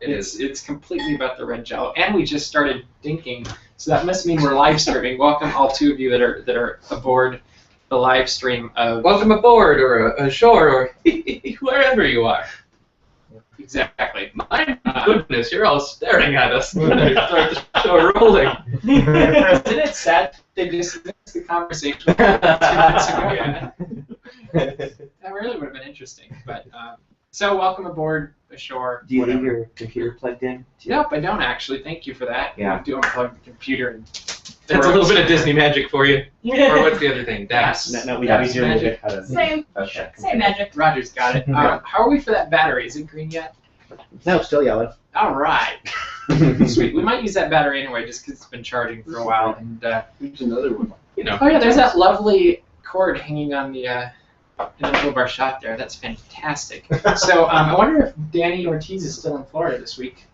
It's completely about the red Jello, and we just started dinking, so that must mean we're live streaming. Welcome all 2 of you that are aboard the live stream of. Welcome aboard, or ashore, or wherever you are. Exactly. My goodness, you're all staring at us. Start the show rolling. Isn't it sad they just missed the conversation 2 minutes ago? Yeah. That really would have been interesting. But so welcome aboard ashore. Do you leave your computer plugged in? Nope, I don't actually. Thank you for that. Yeah. I do unplug the computer. And That's a little bit of Disney magic for you. Or what's the other thing? DAPs. No, we That's do a little magic. bit out of Same. Okay. Same magic. Roger's got it. How are we for that battery? Is it green yet? No, still yellow. All right. Sweet. We might use that battery anyway, just because it's been charging for a while. And Here's another one. You know. oh yeah, there's that lovely cord hanging on the in the middle of our shot there. That's fantastic. So I wonder if Danny Ortiz is still in Florida this week.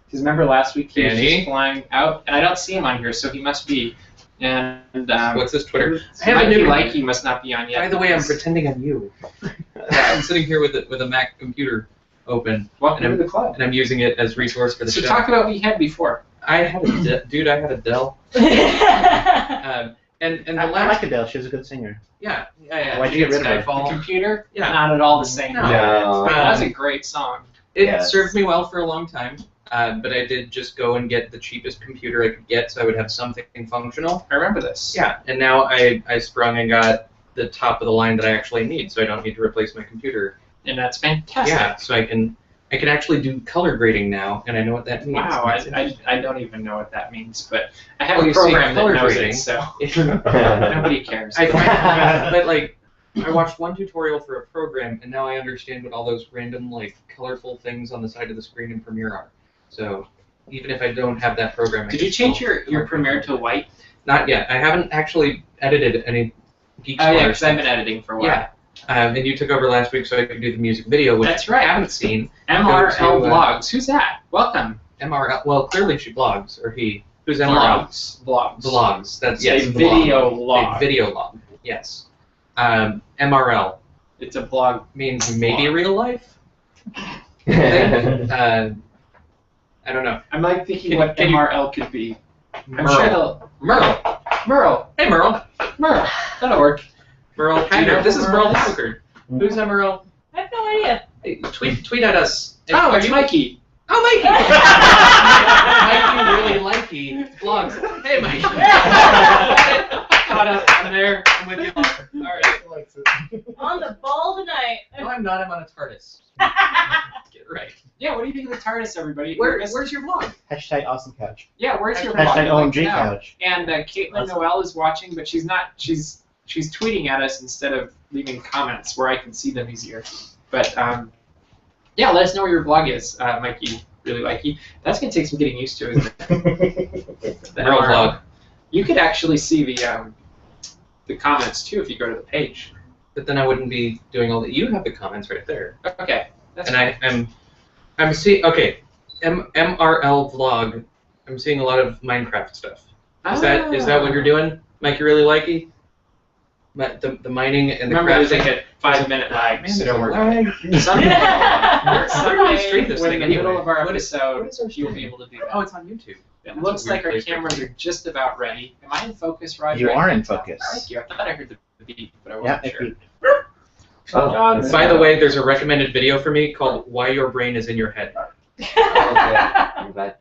Because remember last week he was just flying out, and I don't see him on here, so he must be. And What's his Twitter? He must not be on yet. By the way, I'm pretending I'm you. I'm sitting here with a Mac computer open. Welcome to the club. And I'm using it as resource for the show. So talk about what you had before. I had a Dell. And the I last like Adele. She was a good singer. yeah. Why'd you get rid of her? Skyfall. The computer? Yeah. Not at all the same. No. That was a great song. It Yes. served me well for a long time, but I did just go and get the cheapest computer I could get so I would have something functional. I remember this. Yeah, and now I sprung and got the top of the line that I actually need, so I don't need to replace my computer. And that's fantastic. Yeah, so I can actually do color grading now, and I know what that means. Wow, I don't even know what that means, but I have Well, a you see, program that color knows grading. it, so I nobody cares. but like, I watched one tutorial for a program, and now I understand what all those random like colorful things on the side of the screen in Premiere are. So even if I don't have that program, I Did can you change still your Premiere to white? Not yet. I haven't actually edited any Geeks. Oh yeah, because I've been editing for a while. Yeah. And you took over last week so I could do the music video, which That's right. I haven't seen. MRL Go to, Vlogs. Who's that? Welcome. MRL. Well, clearly she blogs, or he. Who's MRL? Vlogs. Vlogs. That's Yes, a video vlog. log. A video log. Yes. MRL It's a blog. means maybe Blog. real life. I don't know. I'm like thinking Can- what can you- MRL could be. I'm Merle. sure they'll. Merle. Hey, Merle. Merle. That'll work. Merle. Do you know This is who Merle Merle is? Packard. Who's MRL? I have no idea. Hey, tweet at us. Oh, Are it's you- Mikey. Oh, Mikey! Mikey really likey vlogs. Hey, Mikey. Caught up. I'm there. I'm with you. All right. On the ball tonight. No, I'm not. I'm on a TARDIS. Get right. Yeah, what do you think of the TARDIS, everybody? Where's your vlog? Hashtag awesome couch. Yeah, where's your Hashtag blog? I'd like to OMG know. couch. And Caitlin Noel is watching, but she's not. She's tweeting at us instead of leaving comments where I can see them easier. But yeah, let us know where your blog is, Mikey. Really likey. That's gonna take some getting used to, isn't it? The Merle MRL. vlog. You could actually see the comments too if you go to the page. But then I wouldn't be doing all that. You have the comments right there. Okay. That's And I'm seeing. Okay. MRL vlog. I'm seeing a lot of Minecraft stuff. Is that what you're doing, Mikey? Really likey? The mining and the Remember, there's crafting. like a 5-minute lag, so don't worry. Lag. Sunday, We're going to stream this when thing in the anyway. middle of our What is episode, our you'll stream? be able to do that. Oh, it's on YouTube. It That's looks a weird like our place for it cameras to are just about ready. Am I in focus, Roger? You I are can't in tell. focus. Thank you. I thought I heard the beep, but I Yeah, wasn't it sure. beeped. Oh, By the way, there's a recommended video for me called "Why Your Brain Is in Your Head" Okay. I'm glad.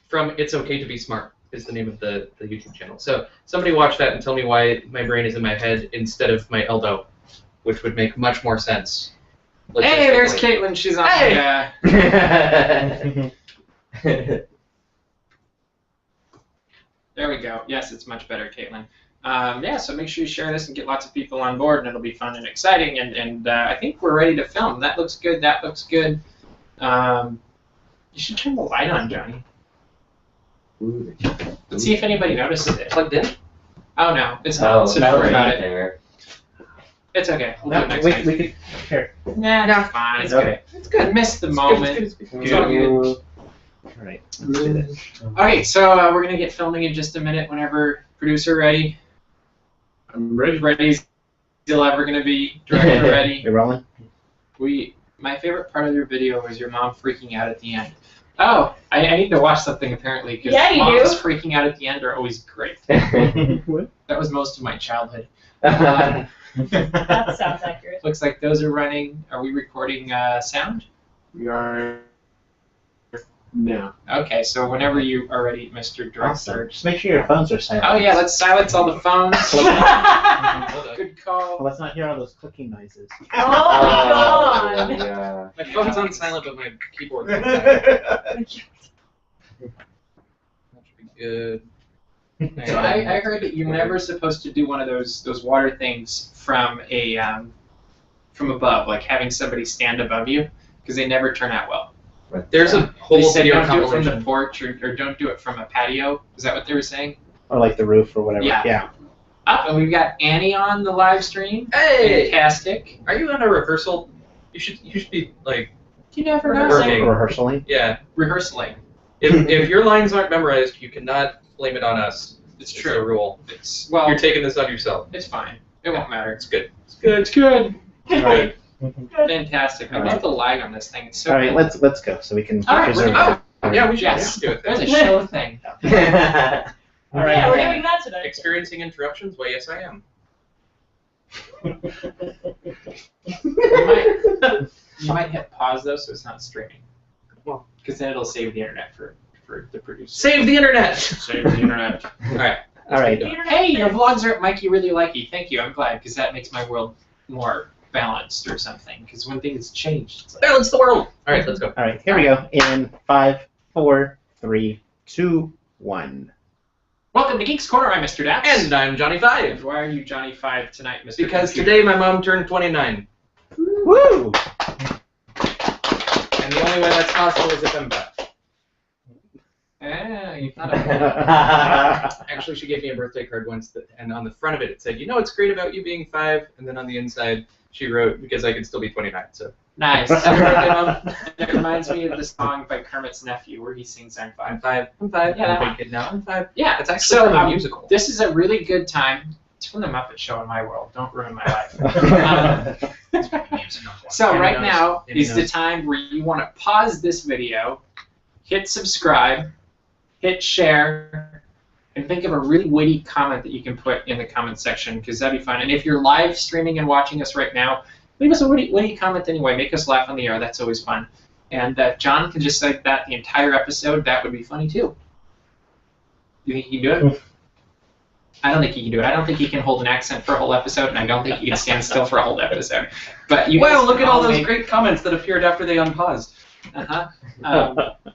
from "It's Okay to Be Smart" is the name of the YouTube channel. So somebody watch that and tell me why my brain is in my head instead of my elbow, which would make much more sense. Hey, there's logistically. Caitlin. She's on Hey! There we go. Yes, it's much better, Caitlin. Yeah, so make sure you share this and get lots of people on board, and it'll be fun and exciting. And I think we're ready to film. That looks good. That looks good. You should turn the light on, Johnny. Let's see if anybody notices it. Plugged in? Oh no, it's not. So don't worry about it. There. It's okay. We'll do No, it next we time. could. Here. Nah, no, fine. It's Okay. good. It's good. Missed the moment. It's all good. All right. Let's do this. Okay, so we're gonna get filming in just a minute. Whenever producer ready. I'm ready. Ready as you'll ever gonna be. Director ready. We're rolling. We My favorite part of your video was your mom freaking out at the end. Oh, I need to watch something apparently because Yeah, you moms do. freaking out at the end are always great. What? That was most of my childhood. That sounds accurate. Looks like those are running. Are we recording sound? We are. No. Okay, so whenever you are ready, Mr. Director. Awesome. Just make sure your phones are silent. Oh yeah, let's silence all the phones. Hold on. Good Well, call. let's not hear all those clicking noises. Oh my god. Yeah. My phone's on silent, but my keyboard's on silent. That should be good. So I heard that you're never supposed to do one of those water things from from above, like having somebody stand above you, because they never turn out well. There's a They whole said video don't do it from the compilation. porch or don't do it from a patio. Is that what they were saying? Or like the roof or whatever. Yeah. Up, and we've got Annie on the live stream. Hey, Fantastic. are you on a rehearsal? You should be like, You never know. Working. Rehearsaling. yeah. Rehearsaling. If your lines aren't memorized, you cannot blame it on us. It's It's a true. rule. It's well. You're taking this on yourself. It's fine. It won't matter. It's good. It's good. It's good. All right. Fantastic. I All love right. the lag on this thing. It's so All right. good. Let's go so we can All right, preserve we're it. Yeah, we should Yes. do it. There's a show thing. All Yeah, we're right. doing that today. Experiencing interruptions? Why, yes, I am. You might hit pause though, so it's not streaming. Well. Because then it'll save the internet for the producer. Save the internet! Save the internet. All right. All right. Hey, your vlogs are at Mikey Really Likey. Thank you. I'm glad because that makes my world more balanced or something. Because when things change, it's like, Balance the world! All right, let's go. All right. Here we go. In 5, 4, 3, 2, 1. welcome to Geeks Corner. I'm Mr. Daps. And I'm Johnny 5. why are you Johnny 5 tonight, Mr. Because Computer? today my mom turned 29. Woo! And the only way that's possible is if I'm 5. Ah, you thought of Actually, she gave me a birthday card once, and on the front of it, it said, "You know what's great about you being 5?" And then on the inside, she wrote, "Because I could still be 29." So Nice. happy birthday, Mom. It reminds me of the song by Kermit's Nephew where he sings "I'm 5." I'm 5. I'm 5. Yeah, I'm that a one. big kid now. I'm 5. Yeah, It's actually so from a musical. this is a really good time. It's from the Muppet Show in my world. Don't ruin my life. So Amy right knows. now Amy is the knows. time where you want to pause this video, hit subscribe, hit share, and think of a really witty comment that you can put in the comment section because that'd be fun. And if you're live streaming and watching us right now, leave us a witty comment anyway. Make us laugh on the air. That's always fun. And John can just say that the entire episode. That would be funny too. You think he can do it? I don't think he can do it. I don't think he can hold an accent for a whole episode, and I don't think he can stand still for a whole episode. But you Wow, guys look at all those make- great comments that appeared after they unpaused.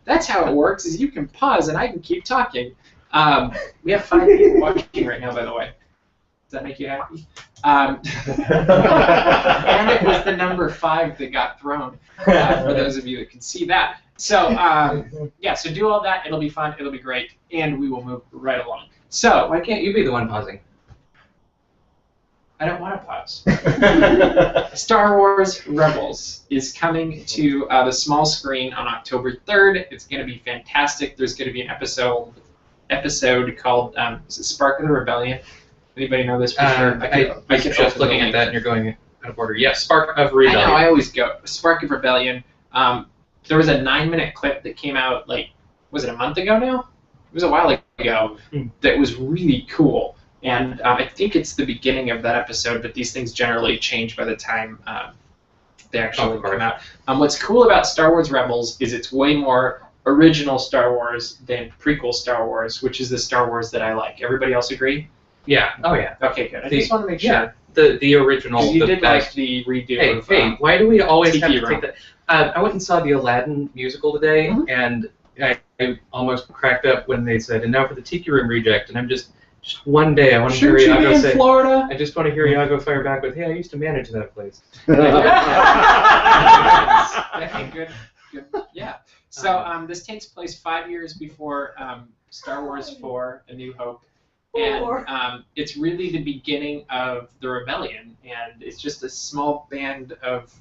That's how it works. Is you can pause and I can keep talking. We have 5 people watching right now, by the way. Does that make you happy? And it was the number 5 that got thrown. For those of you that can see that. So yeah, so do all that. It'll be fun. It'll be great, and we will move right along. So Why can't you be the one pausing? I don't want to pause. Star Wars Rebels is coming to the small screen on October 3rd. It's going to be fantastic. There's going to be an episode called is it Spark of the Rebellion? Anybody know this for sure? I could keep open just the looking at link. that and you're going out of order. Yes, Spark of I Rebellion. know, I always go. Spark of Rebellion. There was a 9-minute clip that came out, like, was it a month ago now? It was a while ago. That was really cool. And I think it's the beginning of that episode, but these things generally change by the time they actually come out. What's cool about Star Wars Rebels is it's way more original Star Wars than prequel Star Wars, which is the Star Wars that I like. Everybody else agree? Yeah. Oh yeah. Okay, good. I The- just want to make yeah. sure. The original. 'Cause you the did best. like the redo Hey, of why do we always have Tiki to Room. take that? I went and saw the Aladdin musical today, Mhm. and I almost cracked up when they said, "And now for the Tiki Room reject." And I'm just one day I want to hear Shouldn't you be Iago in say, Florida? I just want to hear Iago fire back with, "Hey, I used to manage that place." Okay, good. Yeah. So this takes place 5 years before Star Wars 4: A New Hope, and it's really the beginning of the rebellion, and it's just a small band of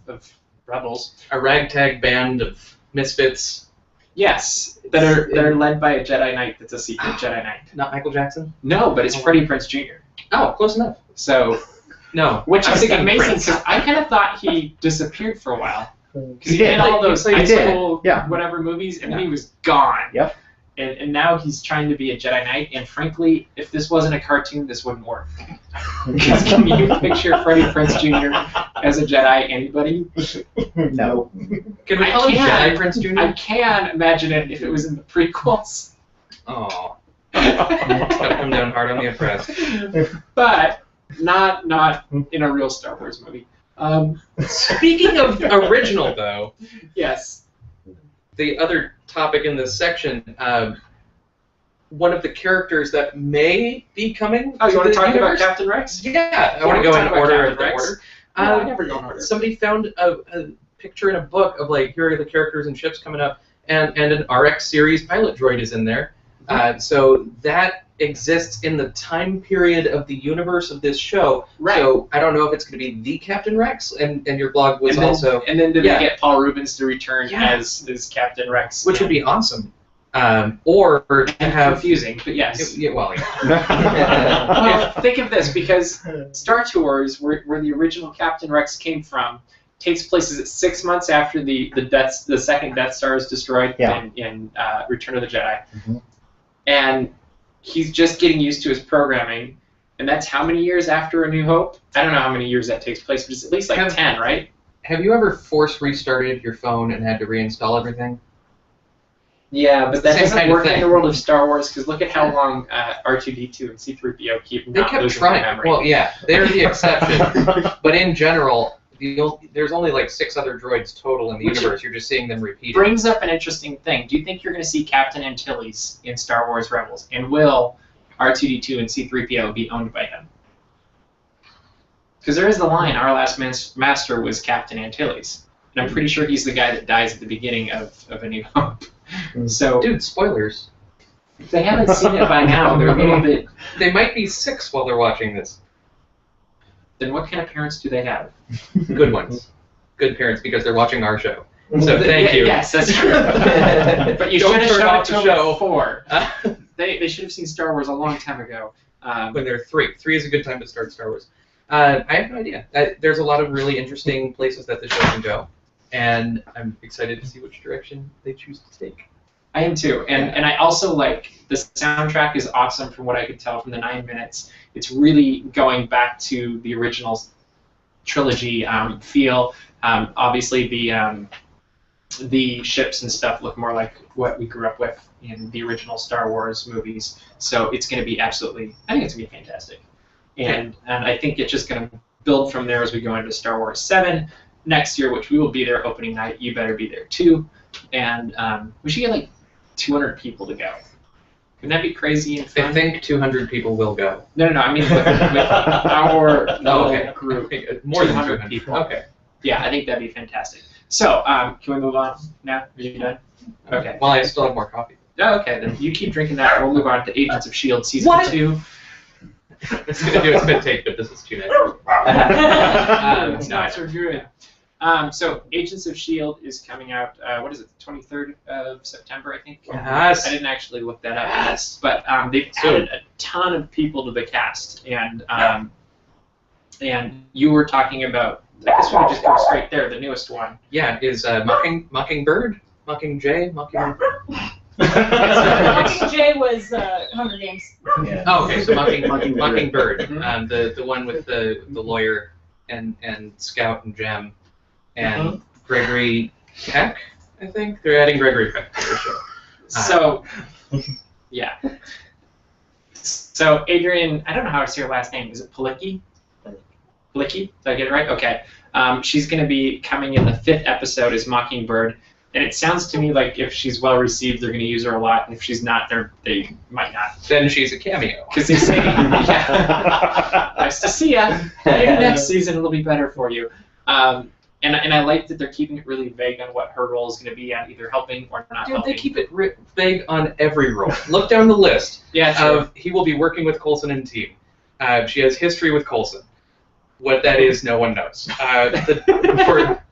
rebels. A ragtag band of misfits. Yes, that are led by a Jedi Knight. That's a secret Jedi Knight. Not Michael Jackson. No, but it's Freddie Prinze Jr. Oh, close enough. So, No, which I'm is thinking amazing Prince. because I kind of thought he disappeared for a while. Because he did all those high did. school Yeah. whatever movies, and then he was gone. Yep. And now he's trying to be a Jedi Knight, and frankly, if this wasn't a cartoon, this wouldn't work. Because can you picture Freddie Prinze Jr. as a Jedi? Anybody? No. Can we I call him can. Jedi Prince Jr.? I can imagine it if it was in the prequels. Oh. Gotta come down hard on the oppressed. But not in a real Star Wars movie. Speaking of original, though, Yes. the other topic in this section, one of the characters that may be coming. Oh, you want to the talk about universe? Captain Rex? Yeah, I Yeah, want we to go can in talk about order Captain of the Rex. order. No, I never go in order. Somebody found a picture in a book of like here are the characters and ships coming up, and an RX series pilot droid is in there. So that exists in the time period of the universe of this show. Right. So I don't know if it's going to be the Captain Rex, and your blog was and then, also, And then did yeah. they get Paul Rubens to return Yeah. as Captain Rex? which would be awesome. Or to have confusing, but yes. yeah, well, yeah. Well, think of this, because Star Tours, where the original Captain Rex came from, takes place 6 months after the second Death Star is destroyed in Return of the Jedi, and he's just getting used to his programming, and that's how many years after A New Hope? I don't know how many years that takes place, but it's at least like 10, right? Have you ever force restarted your phone and had to reinstall everything? Yeah, but that Same doesn't kind of work in thing. the world of Star Wars, because look at how long R2-D2 and C-3PO keep They not kept losing their trying. memory. Well, yeah, they're the exception. But in general, there's only like 6 other droids total in the Which universe. You're just seeing them repeated. Brings up an interesting thing. Do you think you're going to see Captain Antilles in Star Wars Rebels? And will R2-D2 and C-3PO be owned by him? Because there is the line, our last master was Captain Antilles. And I'm pretty sure he's the guy that dies at the beginning of A New Hope. So, Dude, spoilers. if they haven't seen it by now, they're a little bit... They might be 6 while they're watching this. Then what kind of parents do they have? Good ones. Good parents, because they're watching our show. So thank you. Yes, that's true. But you Don't should have turn shown off it the to them show. before. They should have seen Star Wars a long time ago. When they're 3. 3 is a good time to start Star Wars. I have no idea. There's a lot of really interesting places that the show can go, and I'm excited to see which direction they choose to take. I am too, and I also like the soundtrack is awesome from what I could tell from the 9 minutes. It's really going back to the original trilogy feel. Obviously, the ships and stuff look more like what we grew up with in the original Star Wars movies. So it's going to be absolutely, I think it's going to be fantastic. And I think it's just going to build from there as we go into Star Wars 7 next year, which we will be there opening night. You better be there too. And we should get like 200 people to go. Wouldn't that be crazy and fun? I think 200 people will go. No, I mean with our little group. More than 200 200 people. Okay. Yeah, I think that'd be fantastic. So, can we move on now? Are you done? Okay. Well, I still have more coffee. Oh, okay, then you keep drinking that. We'll move on to Agents of S.H.I.E.L.D. Season What? 2. It's going to do a spit take, but this is too nice. It's not so good. So, Agents of S.H.I.E.L.D. is coming out, what is it, the 23rd of September, I think? Yes. I didn't actually look that up. Yes. But they've added a ton of people to the cast. And you were talking about, I guess we could just go straight there, the newest one. Yeah, is Mockingbird? Mockingjay? Mockingjay was Hunger Games. Yeah. Oh, okay, so Mockingbird. Mockingbird. Mhm. The one with the lawyer and Scout and Jem and Gregory Peck, I think. They're adding Gregory Peck to their show. So, yeah. So, Adrian, I don't know how to say her last name. Is it Palicki? Palicki? Did I get it right? Okay. She's going to be coming in the 5th episode as Mockingbird. And it sounds to me like if she's well received, they're going to use her a lot. And if she's not, they might not. Then she's a cameo. Because they say, yeah, nice to see ya. Maybe next season it'll be better for you. And I like that they're keeping it really vague on what her role is going to be on either helping or not Dude, helping. they keep it vague on every role. Look down the list Yeah, true. of he will be working with Coulson and team. She has history with Coulson. What that is, no one knows.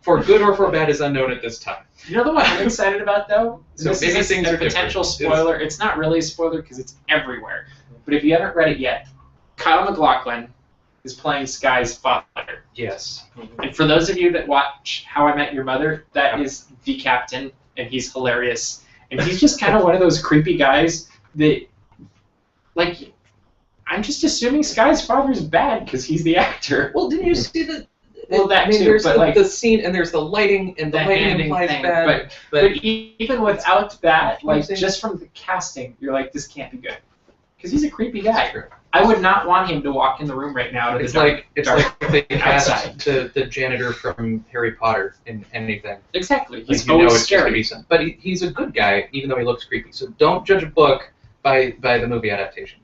For good or for bad is unknown at this time. You know the one I'm excited about, though? So This maybe is things a are potential different. spoiler. It's not really a spoiler because it's everywhere. But if you haven't read it yet, Kyle MacLachlan is playing Sky's father. Yes. And for those of you that watch How I Met Your Mother, that is the captain, and he's hilarious. And he's just kind of one of those creepy guys that, like, I'm just assuming Sky's father's bad because he's the actor. Well, didn't you see the? Well, that too, there's but, the, like, the scene, and there's the lighting, and the lighting handing implies thing, bad. But even without that, like, saying? just from the casting, you're like, this can't be good. Because he's a creepy guy. I would not want him to walk in the room right now to It's the like if they cast outside. the janitor from Harry Potter in anything. Exactly. He's Like, you know always it's just gonna scary. be some, but he's a good guy, even though he looks creepy. So don't judge a book by the movie adaptation.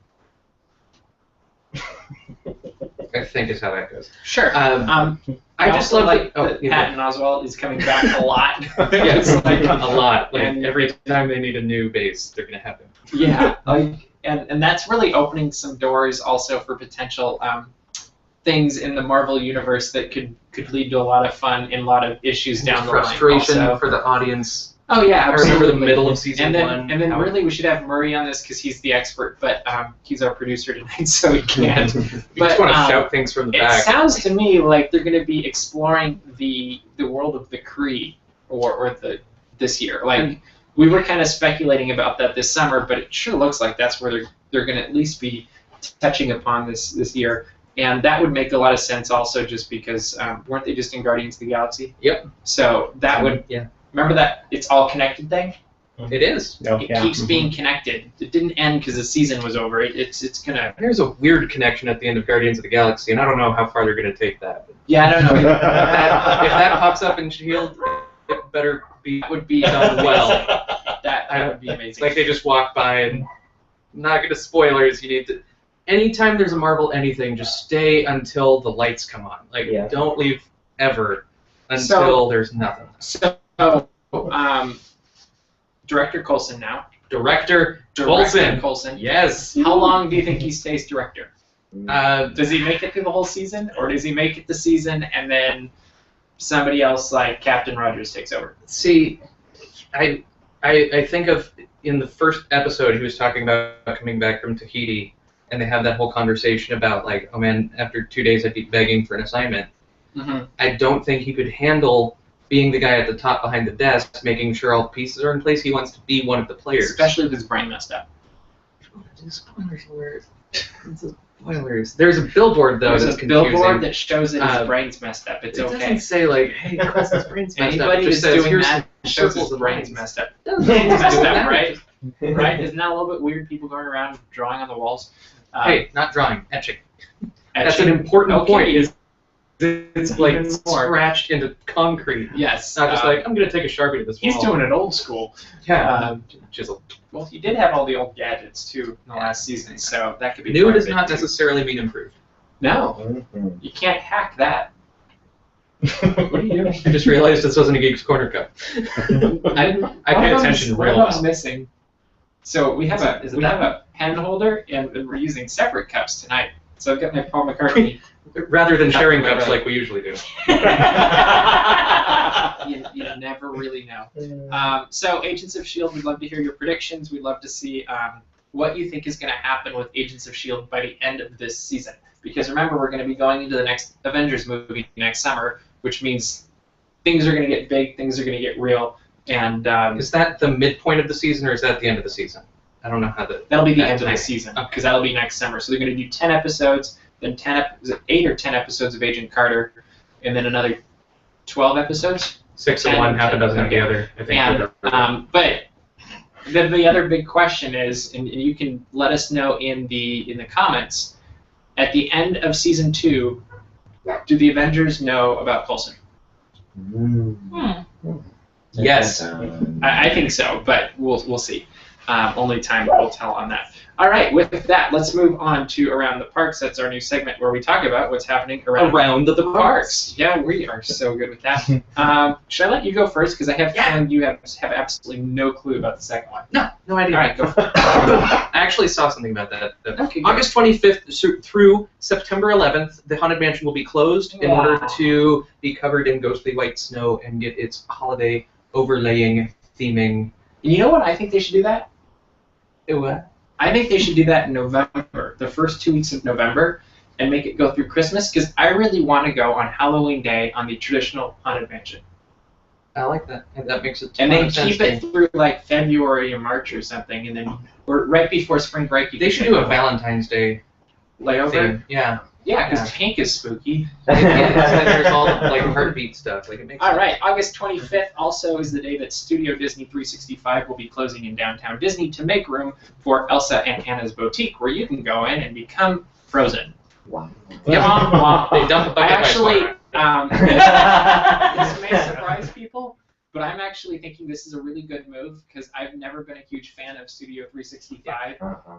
I think is how that goes. Sure. I I just also love like that- that Patton Oswalt is coming back a lot. Yes, It's like, a lot. Like and- every time they need a new base, they're gonna have him. yeah, like, and that's really opening some doors also for potential things in the Marvel universe that could lead to a lot of fun and a lot of issues down the line. Frustration Also. for the audience. Oh yeah, I absolutely. remember the middle of season And then, one. and then how- really we should have Murray on this because he's the expert, but he's our producer tonight, so he can't. you but, just want to um, shout things from the It back. sounds to me like they're going to be exploring the world of the Kree or this year. Like we were kind of speculating about that this summer, but it sure looks like that's where they're going to at least be touching upon this year. And that would make a lot of sense also just because weren't they just in Guardians of the Galaxy? Yep. So that would Yeah. remember that it's all connected thing. It is. Oh, It yeah. keeps being connected. It didn't end because the season was over. It's gonna. There's a weird connection at the end of Guardians of the Galaxy, and I don't know how far they're going to take that. Yeah, I don't know. if that pops up in S.H.I.E.L.D., it better be That would be done well. That would be amazing. It's like they just walk by and I'm not going to spoilers. You need to. Anytime there's a Marvel anything, just stay until the lights come on. Like, Yeah. don't leave ever until So- there's nothing. So, Director Coulson now. Director Director Coulson. Coulson. Yes. How long do you think he stays director? Uh, Does he make it through the whole season, or does he make it the season and then somebody else like Captain Rogers takes over? see, I think of in the first episode he was talking about coming back from Tahiti, and they have that whole conversation about like, oh man, after 2 days I'd be begging for an assignment. Mm-hmm. I don't think he could handle being the guy at the top behind the desk, making sure all the pieces are in place. He wants to be one of the players. Especially with his brain messed up. Spoilers alert. Spoilers. There's a billboard though There's that's a confusing. billboard that shows that his Um, brain's messed up. It's it okay. doesn't say like, hey, Coulson's brain's messed up. It Anybody just that's says, doing here's that some shows circles his of brain's lines. messed up. Doesn't Brain's have to messed do with up, that. right? Right? Isn't that a little bit weird? People going around drawing on the walls. Hey, not drawing, etching. That's etching. an important Okay. point. Is it's like Even more. scratched into concrete. Yes. It's not just like I'm gonna take a Sharpie to this wall. he's doing it old school. Yeah. Chisel. Well, he did have all the old gadgets too in the last season, so that could be. New part does of it, not too. necessarily mean improved. No, you can't hack that. What are you doing? I just realized this wasn't a Geeks Corner cup. I pay attention One real of them's well. missing. So we have Is it we have a pen holder, and we're using separate cups tonight. So I've got my Paul McCartney. Rather than sharing Right. cups like we usually do. you never really know. So Agents of S.H.I.E.L.D., we'd love to hear your predictions. We'd love to see what you think is going to happen with Agents of S.H.I.E.L.D. by the end of this season. Because remember, we're going to be going into the next Avengers movie next summer, which means things are going to get big, things are going to get real, and Is that the midpoint of the season or is that the end of the season? I don't know how the. that'll be the That's end of the nice. season, because that'll be next summer. So they're going to do 10 episodes, then 8 or 10 episodes of Agent Carter, and then another 12 episodes. 6 of one, half a dozen of the other. I think. And but the other big question is, and you can let us know in the comments, at the end of season 2, do the Avengers know about Coulson? Yes. I think so, but we'll see. Only time will tell on that. All right, with that, let's move on to Around the Parks. That's our new segment where we talk about what's happening around the parks. Yeah, we are so good with that. Should I let you go first? Because I have a feeling you have absolutely no clue about the second one. No idea. All right, go for it. I actually saw something about that. Okay, good. August 25th through September 11th, the Haunted Mansion will be closed in order to be covered in ghostly white snow and get its holiday overlaying, theming. And you know what? I think they should do that. What? I think they should do that in November, the first 2 weeks of November, and make it go through Christmas, because I really want to go on Halloween Day on the traditional Haunted Mansion. I like that. That makes it. And then keep it through like February or March or something, and then or right before spring break. They should do a Valentine's Day layover. theme. Yeah. Yeah, because pink is spooky. There's all like heartbeat stuff. Like it makes. All right, August 25th also is the day that Studio Disney 365 will be closing in downtown Disney to make room for Elsa and Anna's Boutique, where you can go in and become frozen. Wow. Yeah, They dump a bucket I actually, by this may surprise people, but I'm actually thinking this is a really good move because I've never been a huge fan of Studio 365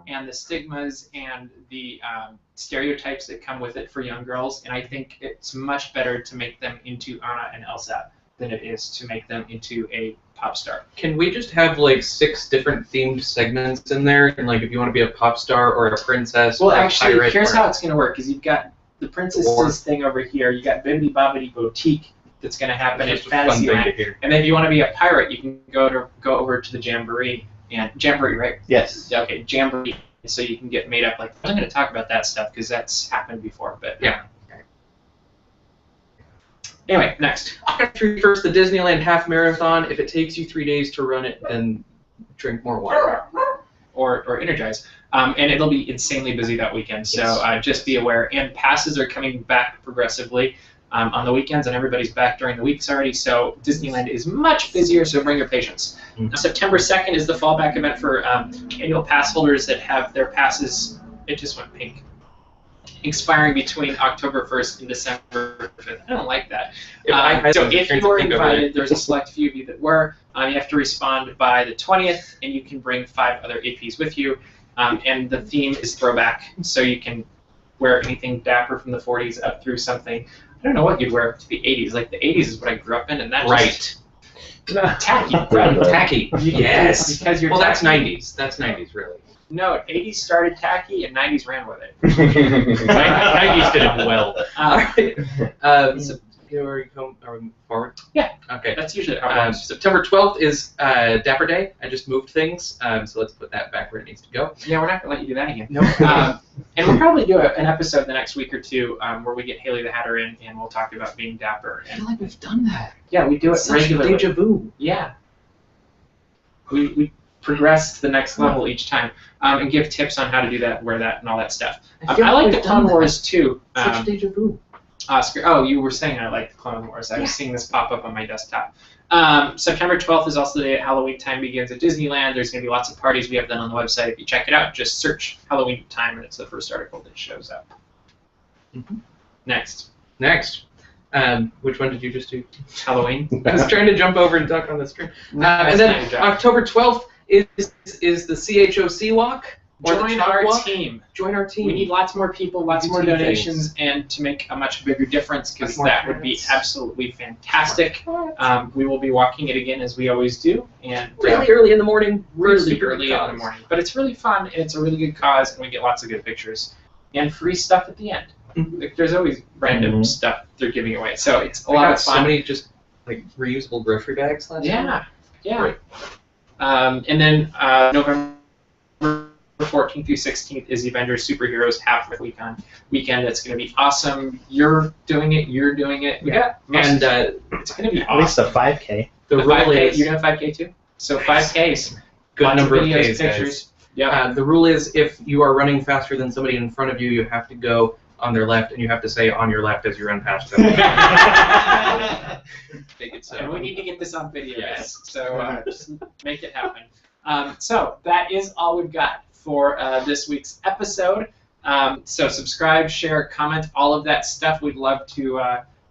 and the stigmas and the stereotypes that come with it for young girls, and I think it's much better to make them into Anna and Elsa than it is to make them into a pop star. Can we just have like 6 different themed segments in there? And like if you want to be a pop star or a princess Well, or a actually, pirate here's or... how it's going to work, because you've got the princesses thing over here, you got Bibbidi Bobbidi Boutique that's going to happen at That's just a fun thing to Fantasyland, hear. and then if you want to be a pirate, you can go over to the Jamboree, and Jamboree, right? Yes. Okay, Jamboree, so you can get made up. Like, I'm going to talk about that stuff because that's happened before, but Yeah. Anyway, next. August 31st, the Disneyland Half Marathon. If it takes you 3 days to run it, then drink more water. Or Energize. And it'll be insanely busy that weekend, so Yes. just be aware. And passes are coming back progressively on the weekends, and everybody's back during the weeks already, so Disneyland is much busier, so bring your patience. September 2nd is the fallback event for annual pass holders that have their passes, it just went pink, expiring between October 1st and December 5th. I don't like that. So if you were invited, there's a select few of you that were. You have to respond by the 20th, and you can bring 5 other APs with you. And the theme is throwback, so you can wear anything dapper from the 40s up through something. I don't know what you'd wear to the 80s. Like the 80s is what I grew up in, and that's Right. tacky, right? Tacky. Yes. Because you're Well, that's tacky. 90s. That's 90s, really. No, 80s started tacky, and 90s ran with it. 90s did it well. All right. So, are we forward? Yeah. Okay. That's usually how it works. September 12th is Dapper Day. I just moved things, so let's put that back where it needs to go. Yeah, we're not going to let you do that again. No. And we'll probably do an episode the next week or two where we get Haley the Hatter in, and we'll talk about being dapper. I And feel like we've done that. yeah, we do it Such regularly. deja vu. Yeah. We progress to the next level each time and give tips on how to do that, wear that, and all that stuff. I like the Clone Wars too. Such deja vu. Oscar, oh, you were saying I like the Clone Wars. I was seeing this pop up on my desktop. September 12th is also the day Halloween time begins at Disneyland. There's going to be lots of parties. We have them on the website. If you check it out, just search Halloween time, and it's the first article that shows up. Next. Which one did you just do? Halloween. I was trying to jump over and duck on the screen. And That's then not your job. October 12th is the CHOC walk. Or the Join Chalk our walk. team. Join our team. We need lots more people, lots more team donations, and to make a much bigger difference, because More that would be parents. absolutely fantastic. We will be walking it again as we always do, and really early in the morning. really super early good in the cause. morning. But it's really fun, and it's a really good cause, and we get lots of good pictures and free stuff at the end. Mhm. Like, there's always random Mhm. stuff they're giving away, so it's a I lot got of so fun. many just like reusable grocery bags last Yeah, yeah. Great. And then November 14th through 16th is the Avengers Superheroes Half weekend. That's going to be awesome. You're doing it. We got And it's going to be At least awesome. a 5K. the rule 5K, is you're doing 5K too? So 5Ks. good Lots number of videos, Ks, guys. pictures. Yeah. The rule is if you are running faster than somebody in front of you, you have to go on their left, and you have to say on your left as you run past them. Make it so. And we need to get this on video, Yes. guys. So just make it happen. So that is all we've got for this week's episode. So subscribe, share, comment, all of that stuff. We'd love to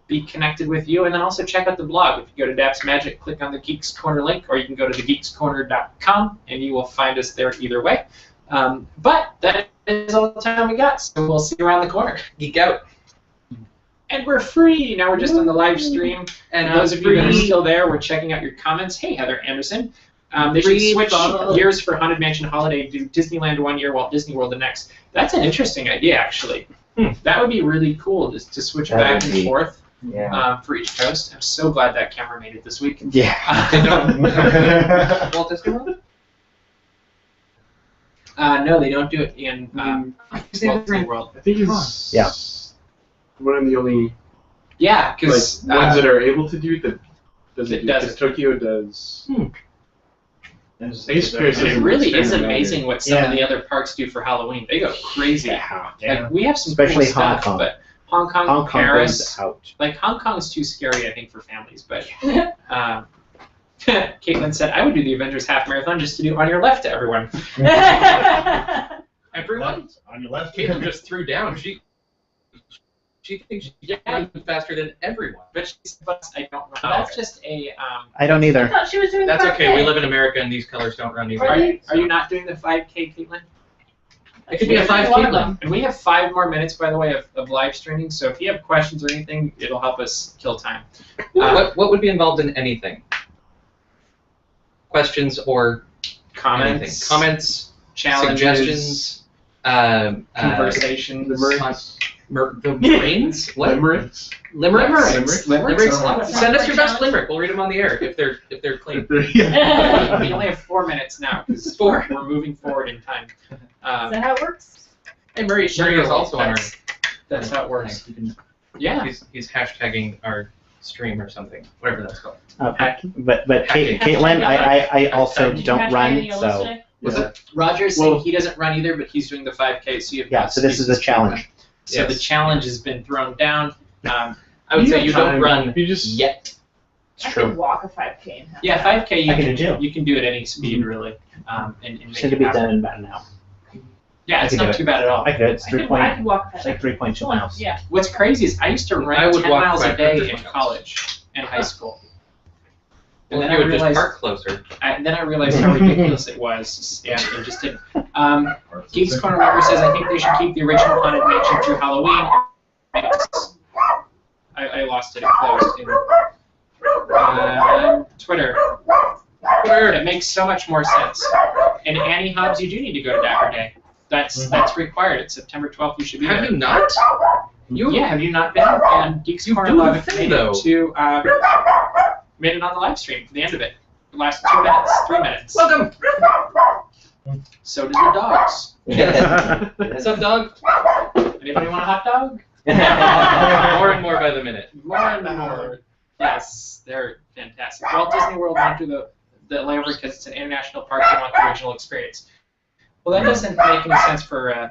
be connected with you. And then also check out the blog. If you go to DAPs Magic, click on the Geeks Corner link, or you can go to thegeekscorner.com, and you will find us there either way. But that is all the time we got, so we'll see you around the corner. Geek out. And we're free. Now we're just on the live stream. And those of you that are still there, we're checking out your comments. Hey, Heather Anderson. They should Free switch bubble. years for Haunted Mansion Holiday, do Disneyland one year, Walt Disney World the next. That's an interesting idea, actually. That would be really cool, just to switch That back would and be- forth Yeah. for each coast. I'm so glad that camera made it this week. Yeah. Walt Disney World? No, they don't do it in Disney World. I think it's Yeah. one of the only Yeah, because ones that are able to do it that It doesn't. doesn't. Tokyo does. Space it Parasitism really is experiment amazing what some of Yeah. the other parks do for Halloween. They go crazy. Like we have some Especially cool Hong stuff, Kong. but Hong Kong, Hong Kong Paris, goes out. like Hong Kong's too scary, I think, for families. But Caitlin said I would do the Avengers half marathon just to do on your left to everyone. Everyone? On your left. Caitlin just threw down. She thinks she's faster than everyone. But I don't know. That's just a. I don't I either. thought she was doing That's the okay. We live in America and these colors don't run either. Are you not doing the 5K, Caitlin? It could be a 5K. And we have 5 more minutes, by the way, of live streaming. So if you have questions or anything, it'll help us kill time. What would be involved in anything? Questions or Comments, anything? Comments, challenges, suggestions, conversations. the brains? What? Limericks. Limericks. Limericks. Send us your best limerick. We'll read them on the air if they're clean. We only have 4 minutes now because we're moving forward in time. Is that how it works? Hey, Murray is also on our. That's how it works. Yeah. He's hashtagging our stream or something, whatever that's called. But Caitlin, I also Did you don't hashtag run, any of those so today? Was it? Roger's saying he doesn't run either, but he's doing the 5K, so you have yeah. So this is a challenge. So Yes. the challenge has been thrown down. I would say you don't run You just yet. I could walk a 5K in half. Yeah, 5K I can do. you can do at any speed really, and make Should it be happen. done in about an hour. Yeah, it's I can do not it. too bad at all. I could. It's I could walk a 5K. It's like 3.2 miles. Yeah. What's crazy is I used to I run would 10 walk miles a 500 day in miles. college and high school. And Well, then if you I would just realized, park closer. then I realized how ridiculous it was, and it just didn't. Geeks Corner Member says I think they should keep the original Haunted Mansion through Halloween. I lost it. It closed. Twitter. It makes so much more sense. And Annie Hobbs, you do need to go to Dapper Day. That's required. It's September 12th. You should be there. Have you not? Yeah, have you not been? And Geeks Corner do the Love thing, made though. made it on the live stream for the end of it. The last 2 minutes, 3 minutes. Welcome. So did the dogs. What's up, dog? Anybody want a hot dog? More and more by the minute. More and more. Yes, they're fantastic. Walt Disney World went to the layover because it's an international park. They want the original experience. Well, that doesn't make any sense for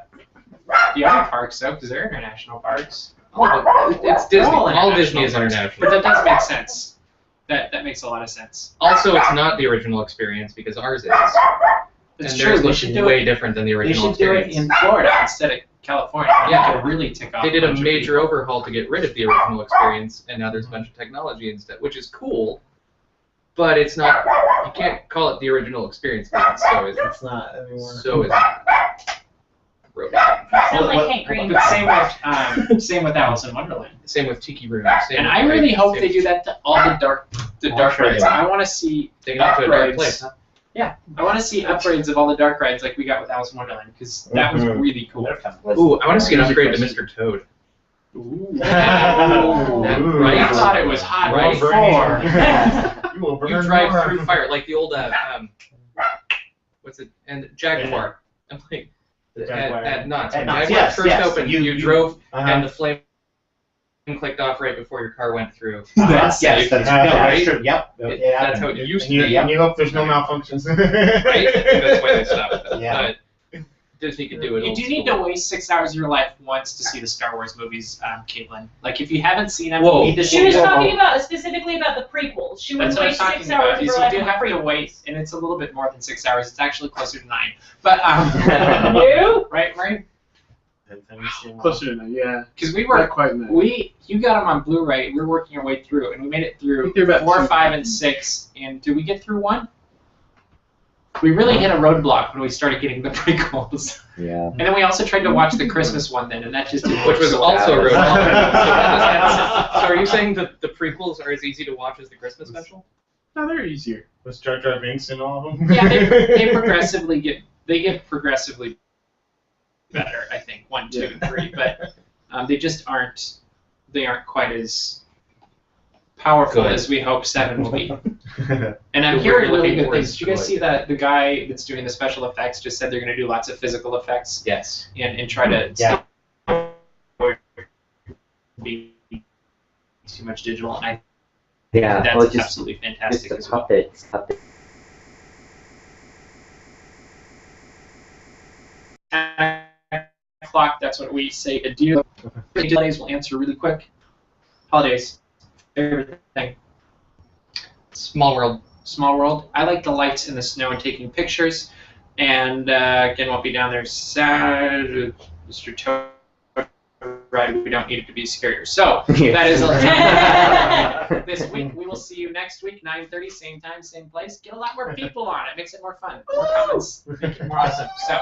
the other parks, though, because they're international parks. It's Disney. All All Disney international is parks. international. But that does make sense. That makes a lot of sense. Also, it's not the original experience because ours is. It's And true. theirs They looks should do way it. different than the They original should do it experience. in Florida instead of California. Yeah. It could really tick off. They did a bunch of major people. overhaul to get rid of the original experience, and now there's a bunch of technology instead, which is cool. But it's not. You can't call it the original experience because so is It's not anymore. so is. Sound like Hank Green. But same with Alice in Wonderland. Same with Tiki Room. Same And with I really Ride, hope same- they do that to all the dark sure rides. they will. I want to see Take it out to a dark upgrades. place. Huh? I want to see upgrades of all the dark rides like we got with Alice in Wonderland because that was Mhm. really cool. Ooh, I want to see an upgrade to Mr. Toad. Ooh. Right? I thought it was hot Right. before. You drive through fire like the old what's it? And Jaguar. I'm like at Knott's. When At Knott's, Jaguar yes, first yes. opened, You- you you- drove Uh-huh. and the flame clicked off right before your car went through. That's yes, safe. that's Right? true. Yep. That's how it used to And be. you, and you hope there's no malfunctions. Right? I think that's why they stopped it. Yeah. But Disney could do it. You old do need school. to waste 6 hours of your life once to see the Star Wars movies, Caitlin. Like, if you haven't seen them, Whoa. you need to She see was them. talking about specifically about the prequels. She would That's what I'm waste talking 6 hours about. of Is her you life do on have the to prequels. wait, and it's a little bit more than 6 hours. It's actually closer to 9. But You? right, Marie? closer to 9. Yeah. Because we Not were quite 9. you got them on Blu-ray. We were working our way through, and we made it I through think they're about 4, 2. 5, and 6. And did we get through 1? We really hit a roadblock when we started getting the prequels. Yeah. And then we also tried to watch the Christmas one then, and that just didn't Which work was so also well. a road. So are you saying that the prequels are as easy to watch as the Christmas special? No, they're easier. With Jar Jar Binks and all of them. Yeah, they progressively get progressively better. I think 1, 2, and 3, but they just aren't quite as powerful Good. as we hope 7 will be. And I'm We're hearing really looking good towards things. Did you guys good. see that the guy that's doing the special effects just said they're going to do lots of physical effects Yes. and try to Yeah. be too much digital. And I Yeah, think well, that's just absolutely just fantastic the as well. puppets. 10 o'clock, that's what we say adieu. Holidays will answer really quick. Holidays, favorite thing. Small world. Small World. I like the lights in the snow and taking pictures. And again, won't be down there. Sad, Mr. Toad. Right, we don't need it to be scarier. So that is this week. We will see you next week, 9:30, same time, same place. Get a lot more people on it. Makes it more fun. More comments. Make it more awesome. So.